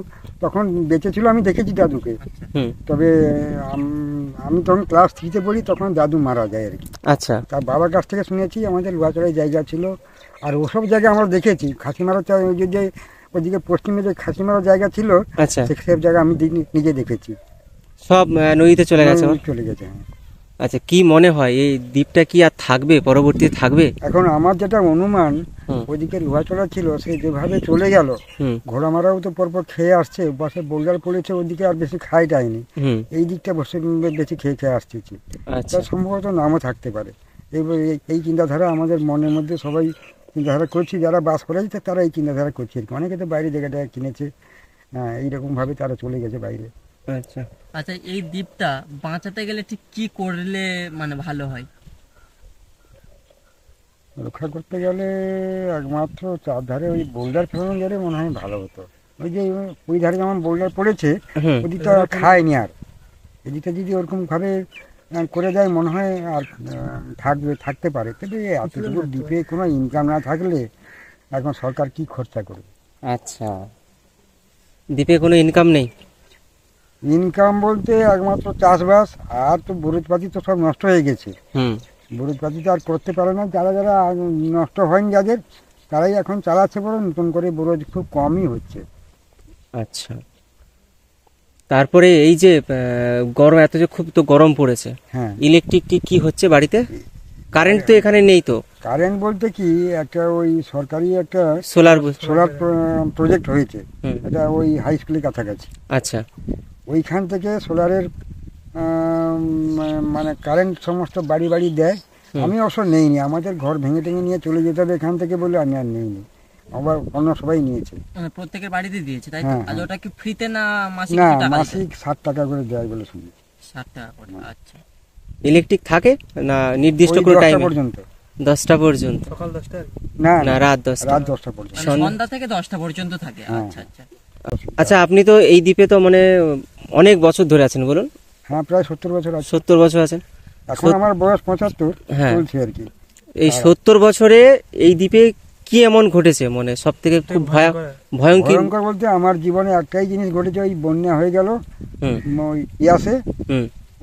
তখন বেঁচে ছিল, আমি দেখেছি দাদুকে। তবে আমি তখন ক্লাস 3-তে পড়ি, তখন দাদু মারা যায় আর কি। আচ্ছা, তার বাবার কাছ থেকে শুনেছি আমাদের লোহাচড়ায় জায়গা ছিল, আর ওসব জায়গা আমরা দেখেছি। খাসিমারা যে ওইদিকে পশ্চিমে যে খাসিমারা জায়গা ছিল, আচ্ছা, সেসব জায়গা আমি নিজে দেখেছি। সব নদীতে চলে গেছে? চলে গেছে। আচ্ছা, কি মনে হয় এই দ্বীপটা কি আর থাকবে, পরবর্তীতে থাকবে? এখন আমার যেটা অনুমান, ওইদিকে লোহাচড়া ছিল, সে যেভাবে চলে গেল, ঘোড়ামারাও তো পরপর খেয়ে আসছে, বাসে বোল্ডার পড়েছে, ওইদিকে আর বেশি খাই যায়নি, এই দিকটা বসে বেশি খেয়ে আসতেছি। আচ্ছা, সম্ভবত নামও থাকতে পারে। এই চিন্তাধারা আমাদের মনের মধ্যে সবাই চিন্তাধারা করছি, যারা বাস করেছে তারা এই চিন্তাধারা করছে। অনেকে তো বাইরে জায়গাটা কিনেছে, এইরকম ভাবে তারা চলে গেছে বাইরে। আচ্ছা আচ্ছা, এই দ্বীপটা বাঁচাতে গেলে ঠিক কি করলে মানে ভালো হয়? রক্ষা করতে গেলে একমাত্র চারধারে ওই বোল্ডার ফেলানো গেলে মনে হয় ভালো হতো। ওই যে ওই ধারে যেমন বোল্ডার পড়েছে ওদিকটা খায়নি, আর এদিকটা যদি ওরকম ভাবে করে দেয় মনে হয় আর থাকতে পারে। কিন্তু এতটুকু দ্বীপে কোনো ইনকাম না থাকলে এখন সরকার কি খরচা করবে? আচ্ছা, দ্বীপে কোনো ইনকাম নেই? ইনকাম বলতে একমাত্র চাষবাস, আর তো বরজপাতি তো সব নষ্ট হয়ে গেছে। বরজপাতি তো আর করতে পারে না, যারা যারা নষ্ট হয়নি যাদের, তারাই এখন চালাচ্ছে, বড় নতুন করে বরজ খুব কমই হচ্ছে। আচ্ছা, তারপরে এই যে গরম, এত যে খুব তো গরম পড়েছে, হ্যাঁ, ইলেকট্রিক কি হচ্ছে বাড়িতে? কারেন্ট তো এখানে নেই তো? কারেন্ট বলতে কি, একটা ওই সরকারি একটা সোলার প্রজেক্ট হয়েছে, এটা ওই হাই স্কুলের কাছাকাছি। আচ্ছা, ওইখান থেকে সোলারের মানে কারেন্ট সমস্ত বাড়ি বাড়ি দেয়। আমি অবশ্য নেইনি, আমাদের ঘর ভেঙে টেঙে নিয়ে চলে যেতে হবে এখান থেকে বলে আমি আর নেইনি, আবার অন্য সবাই নিয়েছে। প্রত্যেকের বাড়িতে দিয়েছে তাই তো? আর ওটা কি ফ্রিতে না মাসিক? না, মাসিক 60 টাকা করে দেয় বলে শুনি। 60 টাকা করে? আচ্ছা। ইলেকট্রিক থাকে না নির্দিষ্ট করে টাইম পর্যন্ত? 10টা পর্যন্ত? সকাল 10টা? না না, রাত 10টা পর্যন্ত, সন্ধ্যা থেকে 10টা পর্যন্ত থাকে। আচ্ছা আচ্ছা। আচ্ছা, আপনি তো এই দ্বীপে তো মানে অনেক বছর ধরে আছেন বলুন? হ্যাঁ, প্রায় 70 বছর আছে। 70 বছর আছেন? এখন আমার বয়স 75 চলছে আর কি। এই 70 বছরে এই দ্বীপে কি এমন ঘটেছে মানে সব থেকে খুব ভয়ঙ্কর? বলতে আমার জীবনে একটাই জিনিস ঘটেছে, ওই বন্যা হয়ে গেল ওই ইয়াসে,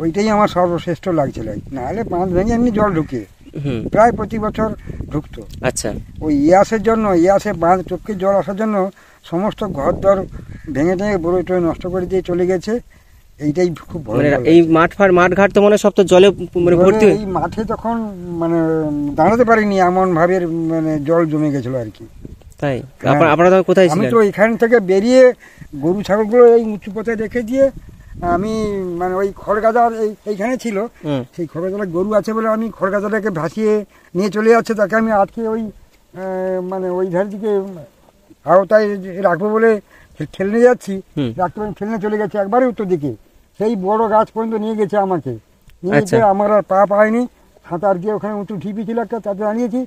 ওইটাই আমার সর্বশ্রেষ্ঠ লাগছিল। নাহলে বাঁধ ভেঙে এমনি জল ঢুকে প্রায় প্রতি বছর ঢুকতো। আচ্ছা, ওই ইয়াসের জন্য, ইয়াসে বাঁধ টপকে জল আসার জন্য সমস্ত ঘর দর ভেঙে ভেঙে বড় নষ্ট করে দিয়ে চলে গেছে। এইটাই খুব এই মাঠ ঘাট তো মানে সব তো জলে ভর্তি। এই মাঠে তখন মানে দাঁড়াতে পারিনি, এমন ভাবে মানে জল জমে গেছিল আর কি। তাই? আপনারা কোথায় ছিলেন? আমি তো এখান থেকে বেরিয়ে গরু ছাগলগুলো এই উঁচু পথে রেখে দিয়ে আমি মানে ওই খড়গাদার এইখানে ছিল, সেই খড়গাদার গরু আছে বলে আমি খড়গাদাটাকে ভাসিয়ে নিয়ে চলে যাচ্ছে, তাকে আমি আটকে ওই মানে ওই ধার দিকে আওতায় রাখবো বলে ঠেলনে যাচ্ছি, রাখতে ঠেলনে চলে গেছে একবারে উত্তর দিকে, সেই বড় গাছ পর্যন্ত নিয়ে গেছে আমাকে। নিয়ে গিয়ে আমার আর পা পায়নি, সাঁতার দিয়ে ওখানে উঁচু ঢিপি ছিল একটা, তাতে আনিয়েছি,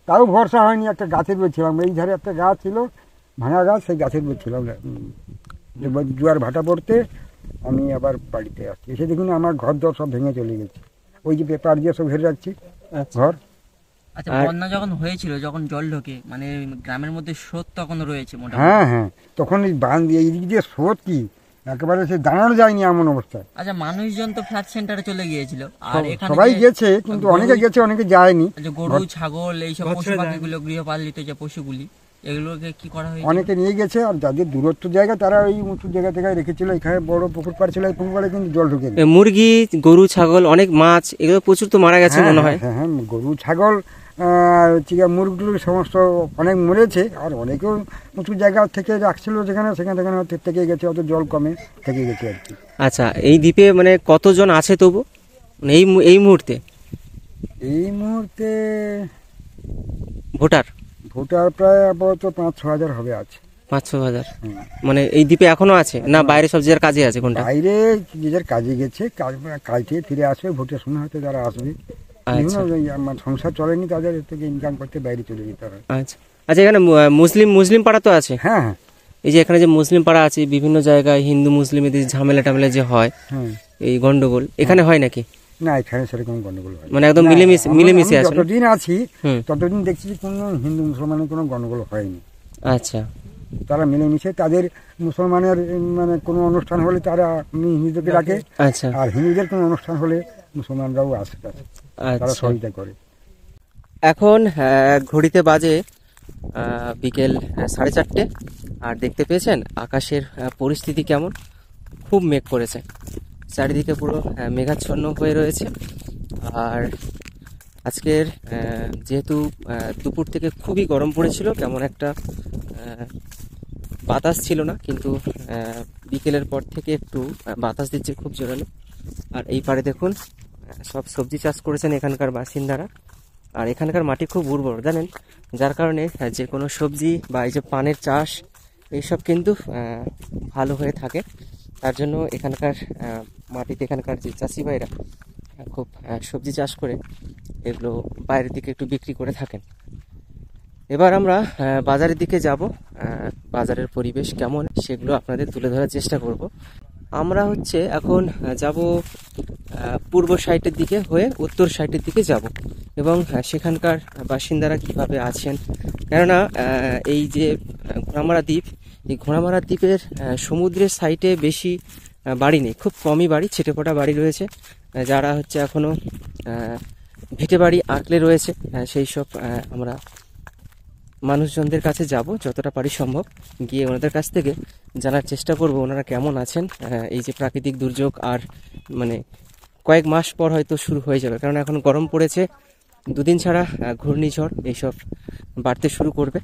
তাও ভরসা হয়নি। একটা গাছের উপর ছিলাম, এই ধারে একটা গাছ ছিল, ভাঙা গাছ, সেই গাছের উপর ছিলাম। জোয়ার ভাটা পড়তে আমি আবার বাড়িতে আসছি, এসে দেখুন আমার ঘর দর সব ভেঙে চলে গেছে। ওই যে পেপার দিয়ে সব ঘিরে রাখছি ঘর। আচ্ছা, বন্যা যখন হয়েছিল, যখন জল ঢোকে মানে গ্রামের মধ্যে স্রোত তখন রয়েছে মোটামুটি? হ্যাঁ হ্যাঁ, তখন এই বাঁধ এই দিক দিয়ে স্রোত কি একেবারে সে দাঁড়ানো যায়নি এমন অবস্থা। আচ্ছা, মানুষজন তো ফ্ল্যাট সেন্টারে চলে গিয়েছিল, আর এখানে সবাই গেছে, কিন্তু অনেকে গেছে অনেকে যায়নি। গরু ছাগল এইসব পশু পাখিগুলো, গৃহপালিত যে পশুগুলি, এগুলোকে কি করা হয়েছে? অনেকে নিয়ে গেছে, আর যাদের দূরত্ব জায়গা তারা ওই উঁচু জায়গা থেকে রেখেছিল। এখানে বড় পুকুর পাড় ছিল, এই পুকুর পাড়ে কিন্তু জল ঢুকে মুরগি, গরু, ছাগল, অনেক মাছ, এগুলো প্রচুর তো মারা গেছে মনে হয়। হ্যাঁ, গরু ছাগল মুরগিগুলো সমস্ত অনেক মরেছে, আর অনেকেও উঁচু জায়গা থেকে রাখছিল যেখানে, সেখানে থেকে গেছে, অত জল কমে থেকে গেছে আর কি। আচ্ছা, এই দ্বীপে মানে কতজন আছে তবু এই মুহূর্তে? এই মুহূর্তে ভোটার প্রায় আপাতত 5-6 হাজার হবে আছে। 5-6 হাজার মানে এই দ্বীপে এখনো আছে না? বাইরে সব যার কাজে আছে? কোনটা? বাইরে নিজের কাজে গেছে, কাজ থেকে ফিরে আসবে, ভোটের সময় হয়তো যারা আসবে, সংসার চলেনি তাদের থেকে ইনকাম করতে বাইরে চলে যেতে হবে। আচ্ছা আচ্ছা, এখানে মুসলিম পাড়া তো আছে? হ্যাঁ হ্যাঁ, এই যে এখানে যে মুসলিম পাড়া আছে, বিভিন্ন জায়গায় হিন্দু মুসলিম এদের ঝামেলা টামেলা যে হয়, এই গন্ডগোল এখানে হয় নাকি? না, এখানে সেরকম গন্ডগোল হয়, মানে একদম মিলেমিশে আছে। যতদিন আছি ততদিন দেখছি কোনো হিন্দু মুসলমানের কোনো গন্ডগোল হয়নি। আচ্ছা, তারা মিলেমিশে, তাদের মুসলমানের মানে কোনো অনুষ্ঠান হলে তারা হিন্দুদেরকে ডাকে, আচ্ছা, আর হিন্দুদের কোনো অনুষ্ঠান হলে মুসলমানরাও আসে, তারা সহযোগিতা করে। এখন ঘড়িতে বাজে বিকেল 4:30, আর দেখতে পেয়েছেন আকাশের পরিস্থিতি কেমন? খুব মেঘ করেছে, চারিদিকে পুরো মেঘাচ্ছন্ন হয়ে রয়েছে। আর আজকের যেহেতু দুপুর থেকে খুবই গরম পড়েছিল, কেমন একটা বাতাস ছিল না, কিন্তু বিকেলের পর থেকে একটু বাতাস দিচ্ছে খুব জোরালো। আর এই পারে দেখুন সব সবজি চাষ করেছেন এখানকার বাসিন্দারা, আর এখানকার মাটি খুব উর্বর জানেন, যার কারণে যে কোনো সবজি বা এই যে পানের চাষ এইসব কিন্তু ভালো হয়ে থাকে। তার জন্য এখানকার মাটিতে এখানকার যে চাষি ভাইরা খুব সবজি চাষ করে এগুলো বাইরের দিকে একটু বিক্রি করে থাকেন। এবার আমরা বাজারের দিকে যাব। বাজারের পরিবেশ কেমন সেগুলো আপনাদের তুলে ধরার চেষ্টা করব। আমরা হচ্ছে এখন যাব পূর্ব সাইডের দিকে হয়ে উত্তর সাইডের দিকে যাব এবং সেখানকার বাসিন্দারা কিভাবে আছেন, কেননা এই যে ঘোড়ামারা দ্বীপ, এই ঘোড়ামারা দ্বীপের সমুদ্রের সাইডে বেশি বাড়ি নেই, খুব কমই বাড়ি, ছেটেপোটা বাড়ি রয়েছে। যারা হচ্ছে এখনও ভিটে বাড়ি আঁকলে রয়েছে সেই সব আমরা মানুষজনদের কাছে যাব, যতটা পারি সম্ভব গিয়ে ওনাদের কাছ থেকে জানার চেষ্টা করব ওনারা কেমন আছেন। এই যে প্রাকৃতিক দুর্যোগ আর মানে কয়েক মাস পর হয়তো শুরু হয়ে যাবে, কারণ এখন গরম পড়েছে, দুদিন ছাড়া ঘূর্ণিঝড় এইসব বাড়তে শুরু করবে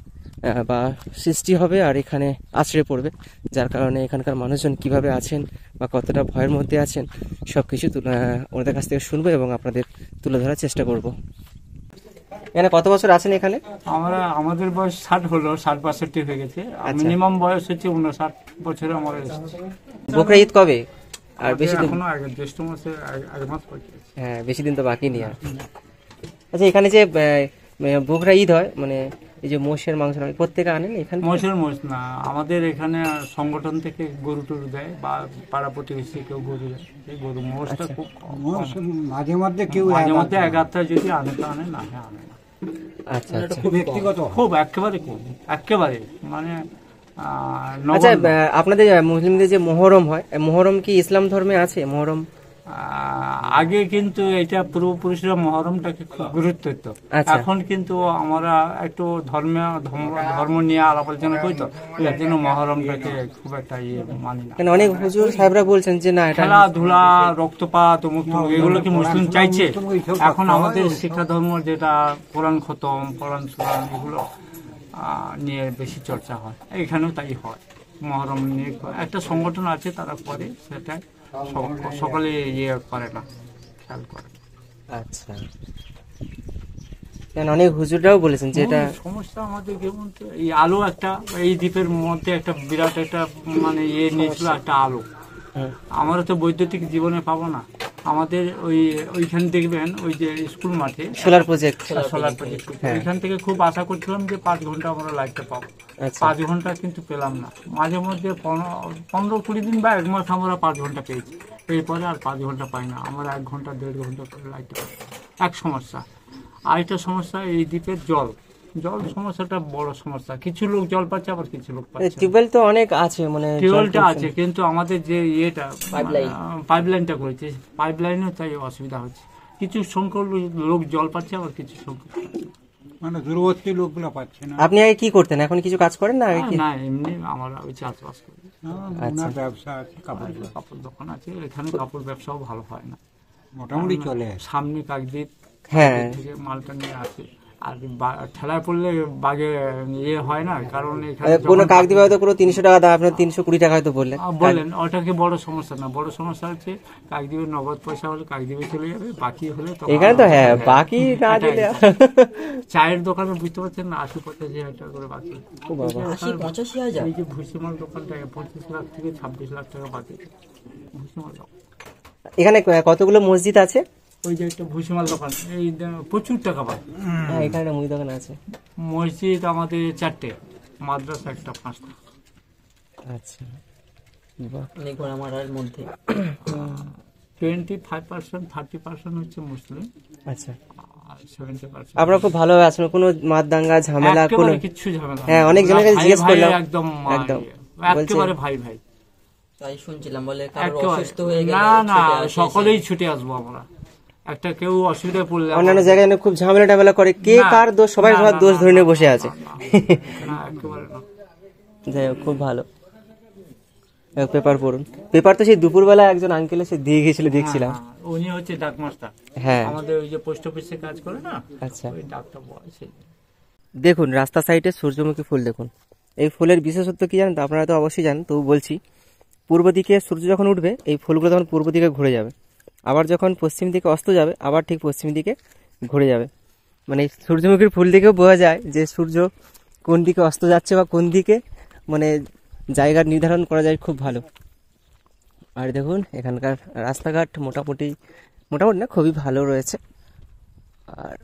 বা সৃষ্টি হবে আর এখানে আছড়ে পড়বে, যার কারণে এখানকার মানুষজন কিভাবে আছেন বা কতটা ভয়ের মধ্যে আছেন সব কিছু ওনাদের কাছ থেকে শুনবো এবং আপনাদের তুলে ধরার চেষ্টা করব। এখানে কত বছর আছেন এখানে? আমাদের বয়স 60 হলো, 60-62 হয়ে গেছে। মিনিমাম বয়স হচ্ছে 59 বছরে আমরা এসেছি। বকরা ঈদ কবে? আর বেশি দিন এখনো আগে জ্যৈষ্ঠ মাসে আগে মাস পড়ছে। হ্যাঁ, বেশি দিন তো বাকি নেই আর। আচ্ছা, এখানে যে বকরা ঈদ হয় মানে এই যে মোষের মাংস প্রত্যেকে আনেন এখানে? মোষ না, আমাদের এখানে সংগঠন থেকে গরু টরু দেয় বা পাড়া প্রতিবেশী কেউ গরু দেয়। এই গরু মোষটা খুব মাঝে মধ্যে কেউ এক আধটা যদি আনে তো আনে, না আনে না। আচ্ছা আচ্ছা, ব্যক্তিগত খুব একেবারে কম, একেবারে মানে। আচ্ছা, আপনাদের মুসলিমদের যে মহরম হয়, মহরম কি ইসলাম ধর্মে আছে? মহরম আগে কিন্তু এটা পূর্বপুরুষরা মহরমটাকে খুব গুরুত্ব দিত। এখন কিন্তু আমরা একটু ধর্ম নিয়ে আলাপ আলোচনা করি, তো এর জন্য মহরমটাকে খুব একটা মানি না। অনেক হুজুর সাহেবরা বলছেন যে না, খেলাধুলা, রক্তপাত, এগুলো কি মুসলিম চাইছে? এখন আমাদের শিক্ষা ধর্ম যেটা কোরআন খতম, কোরআন সুরান, এগুলো নিয়ে বেশি চর্চা হয়। এখানেও তাই হয়। মহরম নিয়ে একটা সংগঠন আছে, তারা করে, সেটা সকলে করে না, খেয়াল করে। আচ্ছা, অনেক হুজুররাও বলেছেন যে এটা সমস্যা আমাদের যেমন এই আলো, একটা এই দ্বীপের মধ্যে একটা বিরাট একটা মানে নিয়েছিল একটা আলো, আমরা তো বৈদ্যুতিক জীবনে পাবো না। আমাদের ওইখানে দেখবেন ওই যে স্কুল মাঠে সোলার প্রজেক্ট, ওইখান থেকে খুব আশা করছিলাম যে 5 ঘন্টা আমরা লাইটটা পাবো। 5 ঘন্টা কিন্তু পেলাম না। মাঝে মধ্যে 15-20 দিন বা 1 মাস আমরা 5 ঘন্টা পেয়েছি, এরপরে আর 5 ঘন্টা পাই না। আমরা 1 ঘন্টা 1.5 ঘন্টা করে লাইটটা পাই। এক সমস্যা। আরেকটা সমস্যা এই দ্বীপের জল সমস্যাটা বড় সমস্যা। কিছু লোক জল পাচ্ছে, আবার কিছু লোক পাচ্ছে। টিউবওয়েল তো অনেক আছে, মানে টিউবওয়েলটা আছে, কিন্তু আমাদের যে পাইপলাইনটা করেছে, পাইপলাইনেও তাই অসুবিধা হচ্ছে। কিছু সংখ্যক লোক জল পাচ্ছে, আবার কিছু সংখ্যক মানে দূরবর্তী লোকগুলো পাচ্ছে না। আপনি আগে কি করতেন, এখন কিছু কাজ করেন না? না, এমনি আমরা ওই চাষবাস করি। ব্যবসা আছে, কাপড় দোকান আছে। এখানে কাপড় ব্যবসাও ভালো হয় না, মোটামুটি চলে। সামনে কাকদ্বীপ, হ্যাঁ, মালটা নিয়ে আসে। আর ঠেলায় পড়লে বাগে হয় না, কারণ কোনো কাকদ্বীপ হয়তো পুরো 300 টাকা দাম, আপনার 320 টাকা হয়তো বললেন। ওটাকে বড় সমস্যা না। বড় সমস্যা হচ্ছে কাকদ্বীপের নগদ পয়সা হলে কাকদ্বীপে চলে যাবে, বাকি হলে তো এখানে তো হ্যাঁ বাকি না দিলে। চায়ের দোকানে বুঝতে পারছেন না, 80-85 টাকা করে বাকি। 80-85,000। এই যে ভুসিমাল দোকানটা 25 লাখ থেকে 26 লাখ টাকা বাকি ভুসিমাল দোকান। এখানে কতগুলো মসজিদ আছে? ওই যে একটা ভুসিমাল দোকান, এই প্রচুর টাকা পায়। এখানে মুদি দোকান আছে। মসজিদ আমাদের 4টে, মাদ্রাসা একটা 5টা। আচ্ছা, ঘোড়ামারার মধ্যে 25%, 30% হচ্ছে মুসলিম। আচ্ছা, 70%। আপনারা খুব ভালোভাবে আছেন, কোনো মাদ দাঙ্গা ঝামেলা কোনো কিছু ঝামেলা? হ্যাঁ, অনেক জনের কাছে জিজ্ঞেস করলাম, একদম একেবারে ভাই তাই শুনছিলাম বলে কারো অসুস্থ হয়ে গেলে না সকলেই ছুটে আসবো আমরা। একটা কেউ অসুবিধায় পড়লে, অন্যান্য জায়গায় খুব ঝামেলা করে, কে কার দোষ, সবাই সবার দোষ ধরে নিয়ে বসে আছে। যাই হোক, খুব ভালো। পেপার পড়ুন। পেপার তো সেই দুপুরবেলা একজন আঙ্কেল এসে দিয়ে গেছিল, দেখছিলাম। উনি হচ্ছে ডাক মাস্টার, হ্যাঁ, আমাদের ওই যে পোস্ট অফিসে কাজ করে না। আচ্ছা, ওই ডাকটা বয়। দেখুন রাস্তা সাইডে সূর্যমুখী ফুল দেখুন। এই ফুলের বিশেষত্ব কি জানেন? আপনারা তো অবশ্যই জানেন, তবু বলছি। পূর্ব দিকে সূর্য যখন উঠবে, এই ফুলগুলো তখন পূর্ব দিকে ঘুরে যাবে, আবার যখন পশ্চিম দিকে অস্ত যাবে, আবার ঠিক পশ্চিম দিকে ঘুরে যাবে। মানে সূর্যমুখীর ফুল দিকেও বোঝা যায় যে সূর্য কোন দিকে অস্ত যাচ্ছে বা কোন দিকে, মানে জায়গা নির্ধারণ করা যায় খুব ভালো। আর দেখুন এখানকার রাস্তাঘাট মোটামুটি না, খুবই ভালো রয়েছে। আর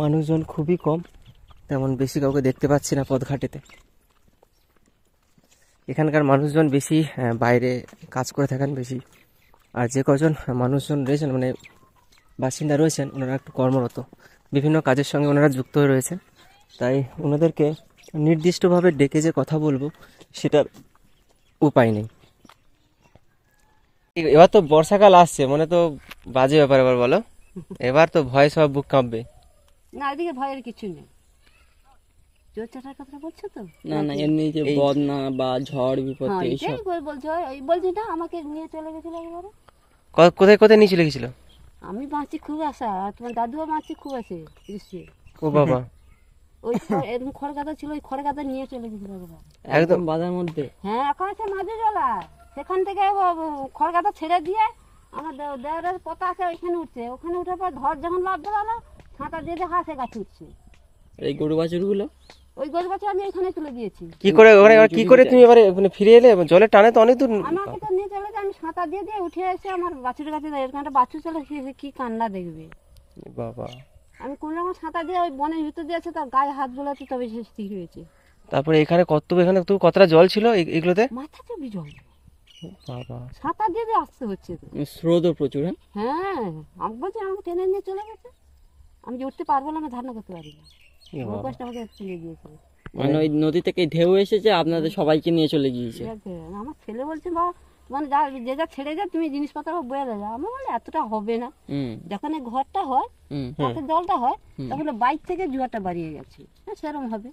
মানুষজন খুবই কম, তেমন বেশি কাউকে দেখতে পাচ্ছি না পথঘাটেতে। এখানকার মানুষজন বেশি বাইরে কাজ করে থাকেন বেশি, আর যে কজন মানুষজন রয়েছেন মানে বাসিন্দা রয়েছেন ওনারা একটু কর্মরত, বিভিন্ন কাজের সঙ্গে ওনারা যুক্ত হয়ে রয়েছেন, তাই ওনাদেরকে নির্দিষ্টভাবে ডেকে যে কথা বলবো সেটার উপায় নেই। এবার তো বর্ষাকাল আসছে, মনে তো বাজে ব্যাপার, এবার বলো, এবার তো ভয় সব বুক কাঁপবে। না এদিকে ভয়ের কিছু নেই। জোর চাটার কথা বলছো তো? না না, এমনি যে বন্যা বা ঝড় বিপত্তি এইসব বলছো, ওই বলছি না আমাকে নিয়ে চলে গেছিল একবারে। কোথায় কোথায় নিয়ে চলে গেছিল? আমি বাঁচি খুব আশা, আর তোমার দাদুও বাঁচি খুব আছে। ও বাবা, ওই এরকম খড়গাদা ছিল, ওই খড়গাদা নিয়ে চলে গেছিল একদম বাজার মধ্যে। হ্যাঁ এখন আছে মাঝে জলা, সেখান থেকে খড়গাদা ছেড়ে দিয়ে আমার দেওয়ারের পতা আছে ওইখানে উঠছে, ওখানে উঠার পর ধর যখন লাভ বেরোলো ছাঁটা দিয়ে হাসে গাছে উঠছে। এই গরু বাছুরগুলো, ওই গরু বাছুর আমি ওইখানে তুলে দিয়েছি। কি করে কি করে তুমি এবারে ফিরে এলে? জলে টানে তো অনেক দূর। আমাকে তো নিয়ে চলে যায়, আমি সাঁতা দিয়ে দিয়ে উঠে এসে আমার বাছুরের কাছে এরকম একটা বাছুর চলে কি কান্না দেখবে বাবা। আমি কোন রকম সাঁতা দিয়ে ওই বনের ভিতর দিয়েছে, তার গায়ে হাত বোলাতে তবে সে ঠিক হয়েছে। তারপরে এখানে এখানে তো কতটা জল ছিল এগুলোতে? মাথা চবি জল বাবা, সাঁতা দিয়ে দিয়ে আসতে হচ্ছে তো, স্রোতও প্রচুর। হ্যাঁ আমি বলছি আমাকে টেনে নিয়ে চলে গেছে, আমি যে উঠতে পারবো না, আমি ধারণা করতে পারি না। ওই কষ্ট আমাকে তুলে দিয়েছে, মানে ওই নদী থেকে ঢেউ এসেছে আপনাদের সবাইকে নিয়ে চলে গিয়েছে। আমার ছেলে বলছে বা মানে যে যা ছেড়ে যা তুমি জিনিসপত্র বয়ে দেয়। আমার বলে এতটা হবে না, যখন এই ঘরটা হয় তাতে জলটা হয় তখন বাইক থেকে জুয়াটা বাড়িয়ে গেছে, সেরকম হবে।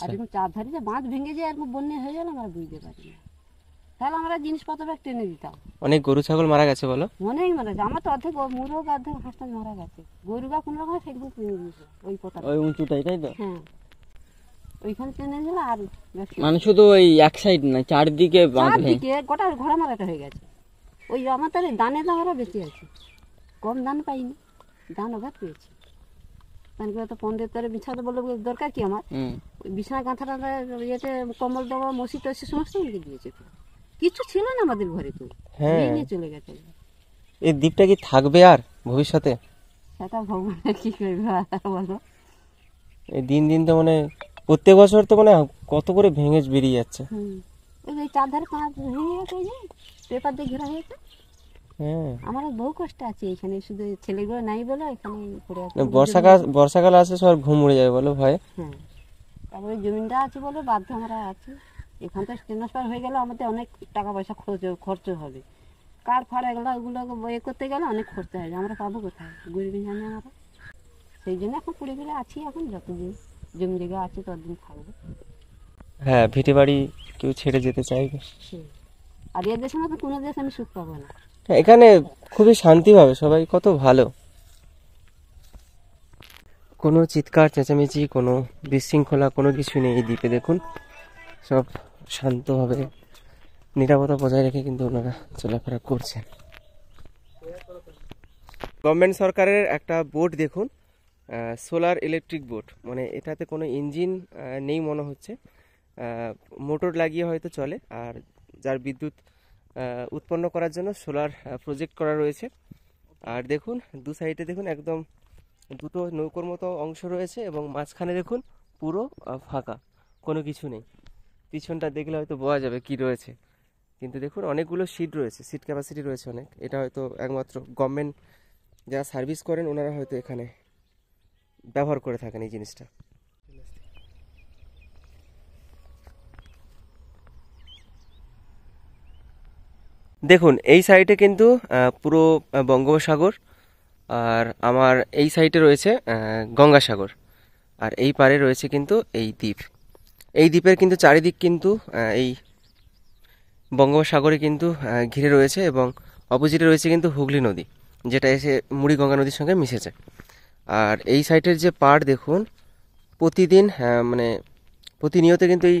আর এখন চারধারে যে বাঁধ ভেঙে যায় আর বন্যা হয়ে গেল আমরা বুঝতে পারি না, তাহলে আমরা জিনিসপত্র টেনে দিতাম। অনেক গরু ছাগল মারা গেছে বলো? অনেক মারা গেছে, আমার তো অর্ধেক মুরগ অর্ধেক হাঁসটা মারা গেছে। গরু বা কোনো রকম সেগুলো টেনে দিয়েছে ওই কথা, ওই উঁচুটাই, তাই তো? হ্যাঁ ওইখানে টেনে দিল। আর মানে শুধু ওই এক সাইড না, চারদিকে গোটা ঘোড়া মারাটা হয়ে গেছে। ওই আমার তাহলে দানের দামরা বেশি আছে, কম দান পাইনি, দান অভাব পেয়েছি। কারণ তো পনেরো তারে বিছাতে বললো দরকার কি আমার, ওই বিছানা গাঁথাটা ইয়েতে কম্বল দেওয়া মসি টসি সমস্ত আমাকে দিয়েছে, কিছু ছিল না আমাদের ঘরে, তো নিয়ে চলে গেছে। এই দ্বীপটা কি থাকবে আর ভবিষ্যতে? সেটা ভগবান কি করবে বলো। এই দিন দিন তো মানে প্রত্যেক বছর তো মানে কত করে ভেঙে বেরিয়ে যাচ্ছে। এই চারধারে কাঁচ ভেঙে গেছে, ওই যে পেপার দিয়ে ঘেরা হয়েছে। আমার বহু কষ্ট আছে এখানে, শুধু ছেলেগুলো নাই বলে এখানে পড়ে আছে। বর্ষাকাল আসে সব ঘুম উড়ে যাবে বলো ভয়ে। হ্যাঁ তারপরে জমিনটা আছে বলে বাধ্য আমরা আছি। এখান থেকে ট্রান্সফার হয়ে গেলে আমাদের অনেক টাকা পয়সা খরচ হবে, কার ফার এগুলো ওগুলো করতে গেলে অনেক খরচ হয়, আমরা পাবো কোথায়, গরিব জানি আমরা। সেই জন্য এখন পুড়ে ফিরে আছি, এখন যতদিন জমি জায়গা আছে ততদিন থাকবো। হ্যাঁ ভিটে বাড়ি কেউ ছেড়ে যেতে চাইবে, আর এ দেশের মতো কোনো দেশ আমি সুখ পাবো না। এখানে খুবই শান্তি পাবে সবাই, কত ভালো, কোনো চিৎকার চেঁচামেচি কোনো বিশৃঙ্খলা কোনো কিছু নেই এই দ্বীপে। দেখুন সব শান্তভাবে নিরাপত্তা বজায় রেখে কিন্তু ওনারা চলাফেরা করছেন। গভর্নমেন্ট সরকারের একটা বোট দেখুন, সোলার ইলেকট্রিক বোট, মানে এটাতে কোনো ইঞ্জিন নেই মনে হচ্ছে, মোটর লাগিয়ে হয়তো চলে, আর যার বিদ্যুৎ উৎপন্ন করার জন্য সোলার প্রজেক্ট করা রয়েছে। আর দেখুন দু সাইডে দেখুন একদম দুটো নৌকোর মতো অংশ রয়েছে, এবং মাঝখানে দেখুন পুরো ফাঁকা, কোনো কিছু নেই। পিছনটা দেখলে হয়তো বোঝা যাবে কি রয়েছে, কিন্তু দেখুন অনেকগুলো সিট রয়েছে, সিট ক্যাপাসিটি রয়েছে অনেক। এটা হয়তো একমাত্র গভর্নমেন্ট যারা সার্ভিস করেন ওনারা হয়তো এখানে ব্যবহার করে থাকেন এই জিনিসটা। দেখুন এই সাইডে কিন্তু পুরো বঙ্গোপসাগর, আর আমার এই সাইডে রয়েছে গঙ্গাসাগর, আর এই পারে রয়েছে কিন্তু এই দ্বীপ। এই দ্বীপের কিন্তু চারিদিক কিন্তু এই বঙ্গোপসাগরে কিন্তু ঘিরে রয়েছে, এবং অপোজিটে রয়েছে কিন্তু হুগলি নদী, যেটা এসে মুড়িগঙ্গা নদীর সঙ্গে মিশেছে। আর এই সাইডের যে পাড় দেখুন, প্রতিদিন মানে প্রতিনিয়ত কিন্তু এই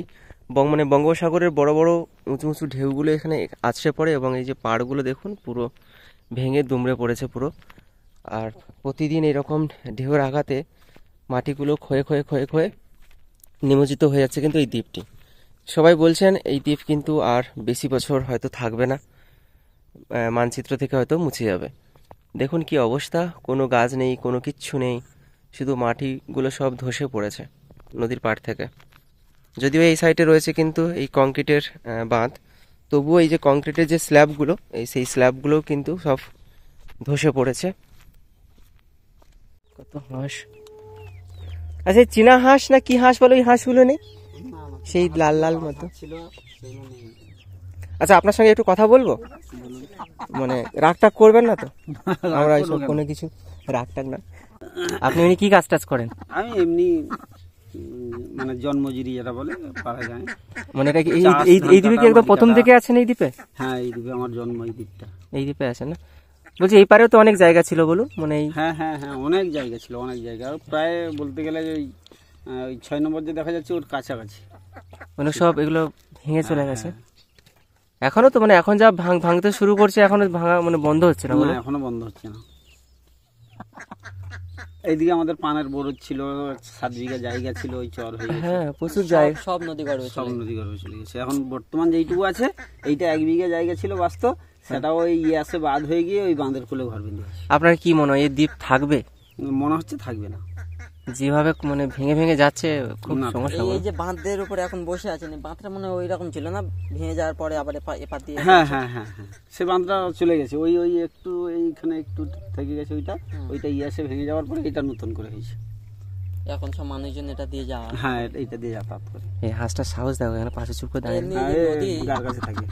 বঙ্গোপসাগরের বড় বড় উঁচু উঁচু ঢেউগুলো এখানে আছড়ে পড়ে, এবং এই যে পাড়গুলো দেখুন পুরো ভেঙে দুমড়ে পড়েছে পুরো। আর প্রতিদিন এরকম ঢেউয়ের আঘাতে মাটিগুলো ক্ষয়ে ক্ষয়ে ক্ষয়ে ক্ষয়ে নিমজ্জিত হয়ে যাচ্ছে কিন্তু এই দ্বীপটি। সবাই বলছেন এই দ্বীপ কিন্তু আর বেশি বছর হয়তো থাকবে না, মানচিত্র থেকে হয়তো মুছে যাবে। দেখুন কি অবস্থা, কোনো গাছ নেই, কোনো কিচ্ছু নেই, শুধু মাটিগুলো সব ধসে পড়েছে। নদীর পাড় থেকে। যদিও এই সাইডে রয়েছে কিন্তু এই কংক্রিটের বাঁধ, তবুও এই যে কংক্রিটের যে স্ল্যাবগুলো, সেই স্ল্যাবগুলোও কিন্তু সব ধসে পড়েছে। কত হাঁস, আচ্ছা চীনা হাঁস না কি হাঁস বলো, ওই হাঁসগুলো নেই সেই লাল লাল মতো? আচ্ছা আপনার সঙ্গে একটু কথা বলবো, মানে রাগ টাগ করবেন না তো? আমরা এইসব কোনো কিছু রাগ টাগ না। আপনি এমনি কি কাজ টাজ করেন? আমি এমনি মানে জন্মজুরি যেটা বলে পারা যায়, মানে এটা কি এই দ্বীপে কি একদম প্রথম থেকে আছেন এই দ্বীপে? হ্যাঁ এই দ্বীপে আমার জন্ম, এই দ্বীপটা, এই দ্বীপে আছেন না? বলছি এই পারেও তো অনেক জায়গা ছিল বলুন, মানে হ্যাঁ হ্যাঁ হ্যাঁ অনেক জায়গা ছিল, অনেক জায়গা, প্রায় বলতে গেলে ওই 6 নম্বর যে দেখা যাচ্ছে ওর কাছাকাছি, মানে সব এগুলো ভেঙে চলে গেছে। এখনো তো মানে এখন যা ভাঙতে শুরু করছে, এখনো ভাঙা মানে বন্ধ হচ্ছে না? এখনো বন্ধ হচ্ছে না। এইদিকে আমাদের পানের বরজ ছিল, 7 বিঘা জায়গা ছিল, ওই চর হয়ে গেছে। হ্যাঁ প্রচুর জায়গা, সব নদী গর্ভে চলে গেছে। এখন বর্তমান যেইটুকু আছে, এইটা 1 বিঘা জায়গা ছিল বাস্তব, সেটা ওই ইয়াসে বাঁধ হয়ে গিয়ে ওই বাঁধের কোলে ঘর বেঁধে গেছে। আপনার কি মনে হয় এই দ্বীপ থাকবে? মনে হচ্ছে থাকবে না, যেভাবে মানে ভেঙে ভেঙে যাচ্ছে খুব সমস্যা। এই যে বাঁধের উপরে এখন বসে আছেন, বাঁধটা মনে হয় ওই রকম ছিল না, ভেঙে যাওয়ার পরে আবার এপার দিয়ে? হ্যাঁ হ্যাঁ হ্যাঁ হ্যাঁ সে বাঁধটা চলে গেছে, ওই ওই একটু এইখানে একটু থেকে গেছে, ওইটা ইয়াসে ভেঙে যাওয়ার পরে এটা নতুন করে হয়েছে। এখন সব মানুষজন এটা দিয়ে যাওয়া, হ্যাঁ এইটা দিয়ে যাতায়াত করে। এই হাঁসটা সাহস দেখো, এখানে পাশে চুপ করে দাঁড়িয়ে গার কাছে থাকে।